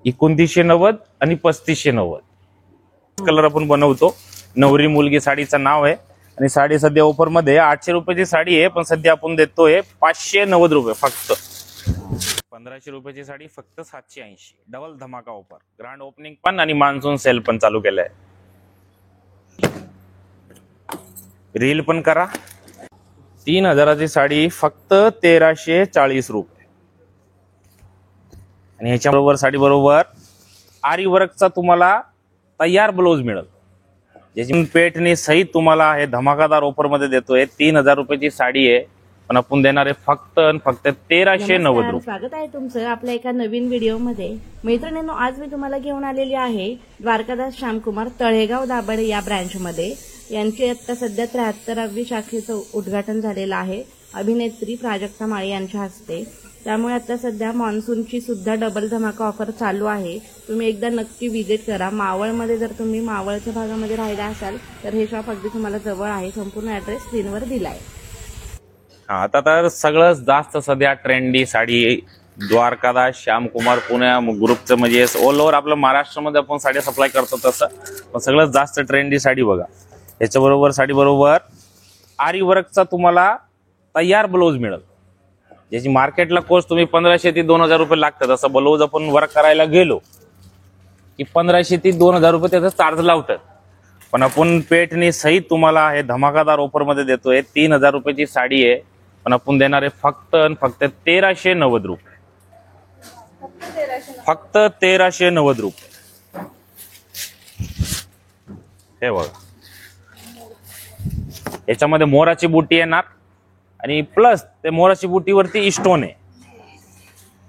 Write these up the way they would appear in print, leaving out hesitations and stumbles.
2990 आणि 3590 कलर आपण बनवतो। नवरी मुलगी साडीचं नाव आहे आणि साडी सध्या ऑफर मध्ये 800 रुपयाची साडी आहे, पण सध्या आपण देतोय 590 रुपये फक्त। 1500 रुपयाची साडी फक्त 780। डबल धमाका ऑफर, ग्रँड ओपनिंग पण आणि मान्सून सेल पण चालू केलाय। रील पण करा। 3000ची साडी फक्त 1340 रुपये आणि ह्याच्या बरोबर साडी बरोबर आरी वर्कचा तुम्हाला तयार ब्लाउज मिळेल, ज्याची पेटणी सहित तुम्हाला हे धमाकादार ऑफर मध्ये देतोय। 3000 रुपयाची साडी आहे, पण आपण देणार आहे फक्त 1390 रुपये। स्वागत आहे तुमचं आपल्या एका नवीन व्हिडिओ मध्ये। मैत्रिणींनो, आज मी तुम्हाला घेऊन आलेली आहे द्वारकादास श्यामकुमार तळेगाव दाभाड या ब्रँच मध्ये। यांची आता सध्या 73वी शाखेचं उद्घाटन झालेलं आहे अभिनेत्री प्राजक्ता माळी यांच्या हस्ते। त्यामुळे आता सध्या मान्सूनची सुद्धा डबल धमाका ऑफर चालू आहे। तुम्ही एकदा नक्की व्हिजिट करा। मावळमध्ये जर तुम्ही मावळच्या भागामध्ये राहिला असाल तर हे शॉप अगदी तुम्हाला जवळ आहे। संपूर्ण ऍड्रेस स्क्रीनवर दिलाय। आता तर सगळं जास्त सध्या ट्रेंडी साडी द्वारकादास श्यामकुमार पुणे ग्रुपचं म्हणजे ऑल ओव्हर आपल्या महाराष्ट्रामध्ये आपण साडी सप्लाय करतो तसं, पण सगळं जास्त ट्रेंडी साडी बघा। याच्याबरोबर साडी बरोबर आरी वर्कचा तुम्हाला तयार ब्लाउज मिळेल, ज्याची मार्केटला कॉस्ट तुम्ही 1500 ते 2000 रुपये लागतात। असं ब्लाउज आपण वर्क करायला गेलो की 1500 ते 2000 रुपये त्याचा चार्ज लावतात, पण आपण पेटणी सहित तुम्हाला हे धमाकादार ऑफर मध्ये देतोय। 3000 रुपयाची साडी आहे, पण आपण देणार आहे फक्त 1390 रुपये, फक्त 1390 रुपये। हे बघा, याच्यामध्ये मोराची बुटी येणार आणि प्लस ते मोराची बुटीवरती स्टोन आहे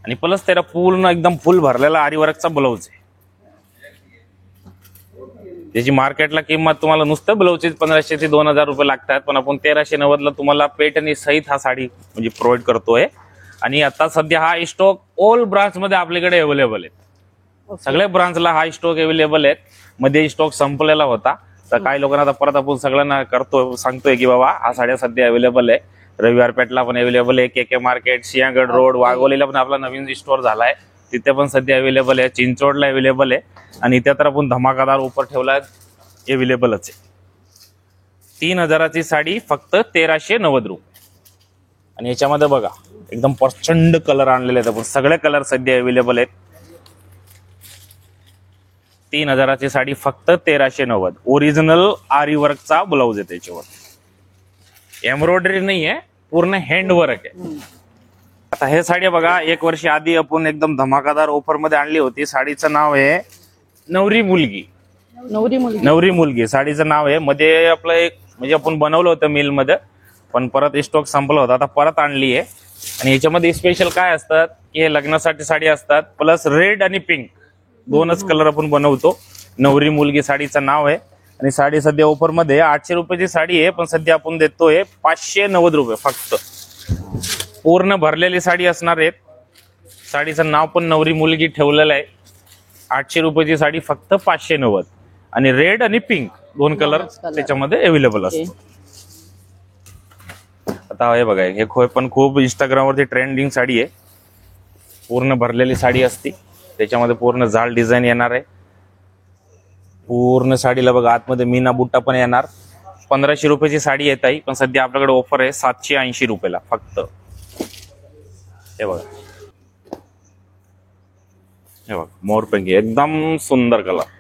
आणि प्लस त्याला पूर्ण एकदम फुल भरलेला आरी वर्कचा ब्लाउज आहे। त्याची मार्केटला किंमत तुम्हाला नुसतं ब्लाउजची 1500 ते 2000 रुपये लागतात, पण आपण 1390 ला तुम्हाला पेटणी सहित हा साडी म्हणजे प्रोव्हाइड करतोय। आणि आता सध्या हा स्टॉक ऑल ब्रांच मध्ये आपल्याकडे अवेलेबल आहे। सगळ्या ब्रांचला हा स्टॉक अवेलेबल आहे। मध्ये स्टॉक संपलेला होता, तर काही लोकांना आता परत आपण सगळ्यांना सांगतोय की बाबा हा साड्या सध्या अवेलेबल आहे। रविवार पेठला पण अवेलेबल आहे, के मार्केट, सिंहगड रोड, वाघोलीला पण आपला नवीन स्टोर झालाय, तिथे पण सध्या अवेलेबल आहे। चिंचवडला अवेलेबल आहे आणि इथे तर आपण धमाकादार ऑफर ठेवलाय, अवेलेबलच आहे। 3000ची साडी फक्त 1390 रुपये आणि याच्यामध्ये बघा एकदम प्रचंड कलर आणलेले आहेत, आपण सगळे कलर सध्या अवेलेबल आहेत। 3000ची साडी फक्त 1390। ओरिजिनल आरी वर्कचा ब्लाउज आहे, त्याच्यावर एम्ब्रॉयडरी नाहीये, पूर्ण हँड वर्क आहे। आता हे साडी बघा, 1 वर्ष आधी आपण एकदम धमाकादार ऑफर मध्ये आणली होती। साडीचं नाव आहे नवरी मुलगी। नवरी मुलगी साडीचं नाव आहे। मध्ये आपलं एक म्हणजे आपण बनवलं होतं मिल मध्ये, पण परत स्टॉक संपला होता, आता परत आणली आहे। आणि याच्यामध्ये स्पेशल काय असतात की हे लग्नासाठी साडी असतात, प्लस रेड आणि पिंक दोनच कलर आपण बनवतो। नवरी मुलगी साडीचं नाव आहे आणि साडी सध्या ऑफर मध्ये 800 रुपयाची साडी आहे, पण सध्या आपण देतोय 590 रुपये फक्त। पूर्ण भरलेली साडी असणार आहे। साडीचं नाव पण नवरी मुलगी ठेवलेलं आहे। 800 रुपयाची साडी फक्त 590 आणि रेड आणि पिंक दोन कलर त्याच्यामध्ये अवेलेबल असतो। आता हे बघा, हे पण खूप इंस्टाग्राम वरती ट्रेंडिंग साडी आहे। पूर्ण भरलेली साडी असते, त्याच्यामध्ये पूर्ण जाळ डिझाईन येणार आहे। पूर्ण साडीला बघा आतमध्ये मीना बुट्टा पण येणार। 1500 रुपयाची साडी येत आहे, पण सध्या आपल्याकडे ऑफर आहे 780 रुपयाला फक्त। हे बघा, हे बघा मोरपंखी एकदम सुंदर कलर।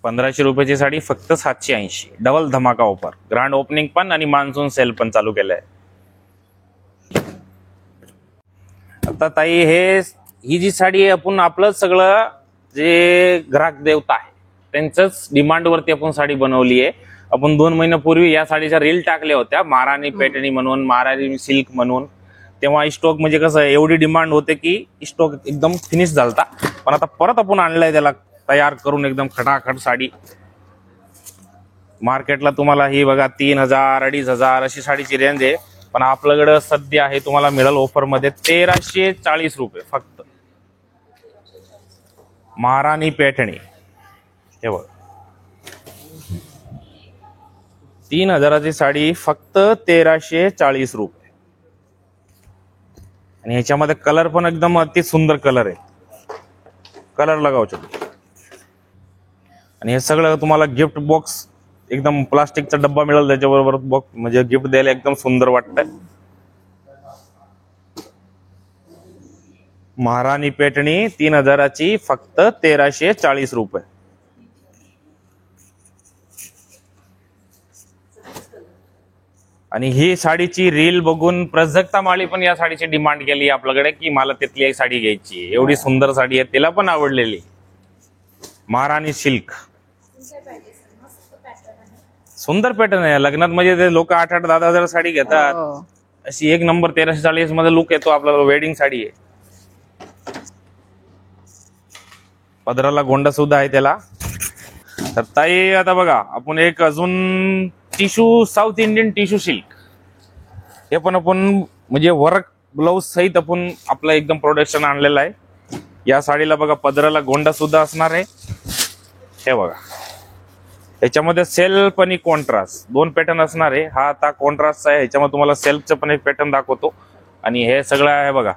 1500 रुपयाची साडी फक्त 780। डबल धमाका ऑफर, ग्रँड ओपनिंग पण आणि मान्सून सेल पण चालू केलंय। आता ताई ही जी साडी आहे, आपण आपलं सगळं जे ग्राहक देवता आहे त्यांच्याच डिमांड वरती आपण साडी बनवली आहे। आपण 2 महिन्यापूर्वी या साडीच्या रील टाकल्या होत्या, महाराणी पैठणी म्हणून, महाराणी सिल्क म्हणून। तेव्हा स्टॉक म्हणजे कसं एवढी डिमांड होते की स्टॉक एकदम फिनिश झालता, पण आता परत आपण आणलाय त्याला तयार करून एकदम खटाखट साडी। मार्केटला तुम्हाला ही बघा 3000 2500 अशी साडीची रेंज आहे, पण आपल्याकडे सध्या आहे तुम्हाला मिळेल ऑफर मध्ये 1340 रुपये फक्त। महाराणी पैठणी हे बघ, 3000ची साडी फक्त 1340 रुपये आणि ह्याच्यामध्ये कलर पण एकदम अति सुंदर कलर आहे। कलर लगावचे. आणि हे सगळं तुम्हाला गिफ्ट बॉक्स एकदम प्लास्टिकचा डब्बा मिळेल त्याच्याबरोबर बॉक्स, म्हणजे गिफ्ट द्यायला एकदम सुंदर वाटतंय. महाराणी पेटणी 3000ची फक्त 1340 रुपये. आणि ही साडीची रील बघून प्रजक्ता माळी पण या साडीची डिमांड केली आपल्याकडे की मला तिथली एक साडी घ्यायची. एवढी सुंदर साडी आहे, तिला पण आवडलेली. महाराणी सिल्क सुंदर पॅटर्न आहे. लग्नात म्हणजे ते लोक 8-8, 10,000 साडी घेतात. अशी एक नंबर 1340 मध्ये लुक येतो आपल्याला. वेडिंग साडी आहे. पदराला गोंडा सुद्धा आहे त्याला. तर ताई आता बघा आपण एक अजून tissue, south Indian tissue silk, हे पण आपण म्हणजे वर्क ब्लाउज सहित आपण आपलं एकदम प्रोडक्शन आणलेलं आहे. या साडीला बघा पदराला गोंडा सुद्धा असणार आहे. हे बघा याच्यामध्ये सेल्फ आणि कॉन्ट्रास्ट 2 पॅटर्न असणार आहे. हा आता कॉन्ट्रास्टचा आहे. ह्याच्यामध्ये तुम्हाला सेल्फचं पण एक पॅटर्न दाखवतो. आणि हे सगळं आहे बघा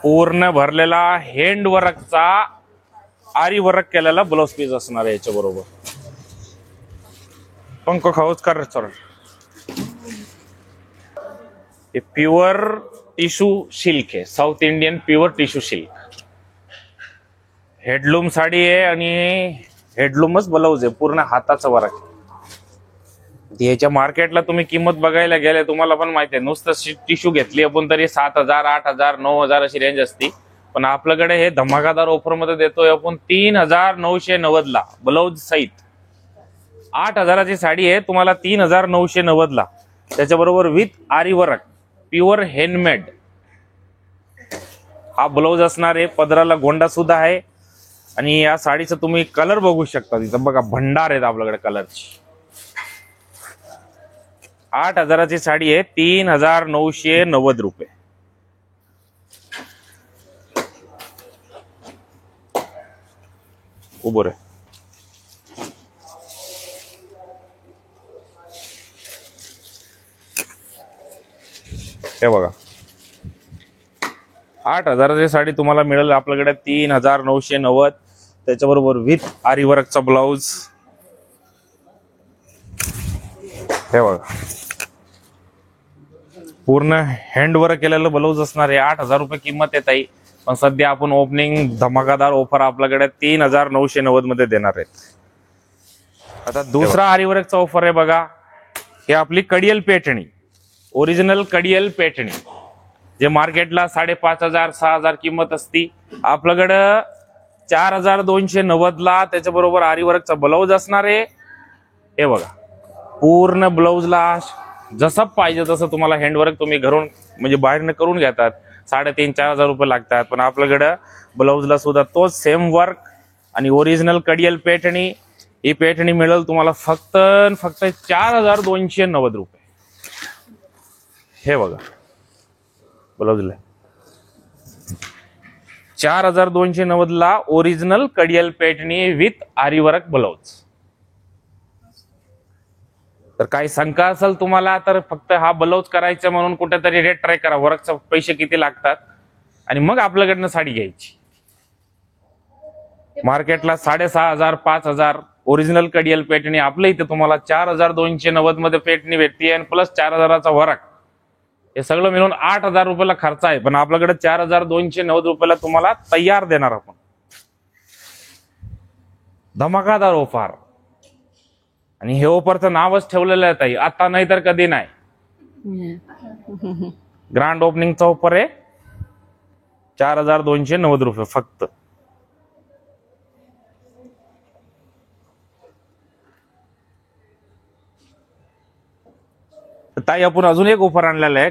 पूर्ण भरलेला हँड वर्कचा आरी वर्क केलेला ब्लाउज पीस असणार आहे. याच्या बरोबर पंख खाऊच कर रेस्टॉरंट. हे प्युअर टिश्यू सिल्क आहे. South Indian pure tissue silk handloom sari आहे. आणि हेडलूमच ब्लाउज आहे. पूर्ण हाताचं वर्क. याच्या मार्केटला तुम्ही किंमत बघायला गेले तुम्हाला पण माहिती आहे, नुसतं टिश्यू घेतली आपण तरी 7,000, 8,000, 9,000 अशी रेंज असती. पण आपल्याकडे हे धमाकादार ऑफर मध्ये देतोय आपण 3,990 ला ब्लाउज सहित. 8,000ची साडी आहे तुम्हाला 3,990 ला. त्याच्याबरोबर विथ आरी वर्क प्युअर हँडमेड हा ब्लाउज असणार आहे. पदराला गोंडा सुद्धा आहे. आणि या साडीचं तुम्ही कलर बघू शकता. तिथं बघा भंडार आहेत आपल्याकडे कलरची. 8,000ची साडी आहे 3,990 रुपये. उभं रे. हे बघा 8,000ची साडी तुम्हाला मिळेल आपल्याकडे 3,990. त्याच्याबरोबर विथ आरी वर्कचा ब्लाउज. हे बघा पूर्ण हँडवर्क केलेलं ब्लाउज असणार आहे. 8,000 रुपये किंमत आहे ताई. पण सध्या आपण ओपनिंग धमाकादार ऑफर आपल्याकडे 3,990 मध्ये देणार आहेत. आता दुसरा आरीवर्कचा ऑफर आहे बघा. हे आपली कडियल पेठणी, ओरिजिनल कडियल पेठणी, जे मार्केटला 5,500, 6,000 किंमत असती. आपल्याकडं 4,290 ला त्याच्याबरोबर आरीवर्कचा ब्लाउज असणार आहे. हे बघा पूर्ण ब्लाउजला जसं पाहिजे तसं तुम्हाला हँडवर्क तुम्ही घरून म्हणजे बाहेरनं करून घेतात. 3,500-4,000 रुपये लागतात. पण आपल्याकडं ब्लाउजला सुद्धा तोच सेम वर्क आणि ओरिजिनल कडियल पेठणी. ही पेठणी मिळेल तुम्हाला फक्त 4,290 रुपये. हे बघा ब्लाउजला 4,290 ला ओरिजिनल कडियल पेठणी विथ आरी वर्क ब्लाउज. तर काही शंका असेल तुम्हाला तर फक्त हा ब्लाउज करायचा म्हणून कुठेतरी रेट ट्राय करा. वर्कचे पैसे किती लागतात आणि मग आपल्याकडनं साडी घ्यायची. मार्केटला 6,500, 5,000 ओरिजिनल कडियल पेठणी. आपल्या इथे तुम्हाला 4,290 मध्ये पेठणी भेटते आणि प्लस 4,000चा वर्क. हे सगळं मिळून 8,000 रुपयाला खर्च आहे. पण आपल्याकडे 4,290 रुपयाला तुम्हाला तयार देणार आपण. धमाकादार ऑफर. आणि हे ऑफरचं नावच ठेवलेलं आहे ताई, आता नाही तर कधी नाही. ग्रँड ओपनिंगचा ऑफर आहे 4,290 रुपये फक्त. ताई आपण अजून एक ऑफर आणलेला आहे.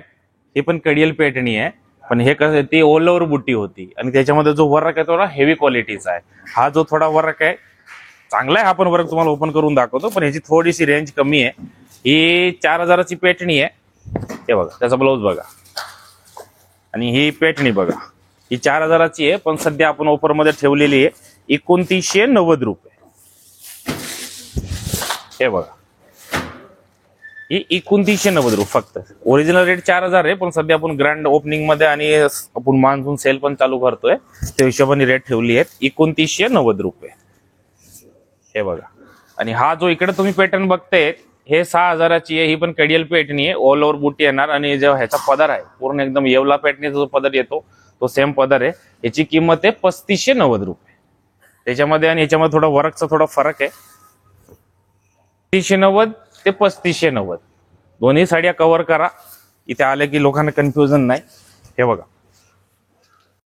हे पण कडियल पेठणी आहे. पण हे कसं ती ऑल ओव्हर बुट्टी होती आणि त्याच्यामध्ये जो वर्क आहे तो हेवी क्वालिटीचा आहे. हा जो थोडा वर्क आहे चांगला आहे. हा पण वर्क तुम्हाला ओपन करून दाखवतो. पण ह्याची थोडीशी रेंज कमी आहे. ही 4,000ची पेठणी आहे. हे बघा त्याचा ब्लाउज बघा. आणि ही पेठणी बघा ही 4,000ची आहे. पण सध्या आपण ऑफर मध्ये ठेवलेली आहे 2,990 रुपये. हे बघा ही 2990 फक्त. ओरिजिनल रेट 4000 आहे, पण सध्या आपण ग्रँड ओपनिंग मध्ये आणि आपण मान्सून सेल पण चालू करतोय, त्या हिशोबाने रेट ठेवली आहेत 2990 रुपये. हे बघा. आणि हा जो इकडे तुम्ही पॅटर्न बघताय हे 6000ची आहे. ही पण कडियल पेटणी आहे, ऑल ओव्हर बुटी येणार आणि जो ह्याचा पदर आहे पूर्ण एकदम येवला पॅटर्नीचा जो पदर येतो तो सेम पदर आहे. याची किंमत आहे 3590 रुपये. त्याच्यामध्ये आणि याच्यामध्ये थोडा वर्कचा थोडा फरक आहे. 390 ते 3590 दोन्ही साड्या कव्हर करा. इथे आले की लोकांना कन्फ्युजन नाही. हे बघा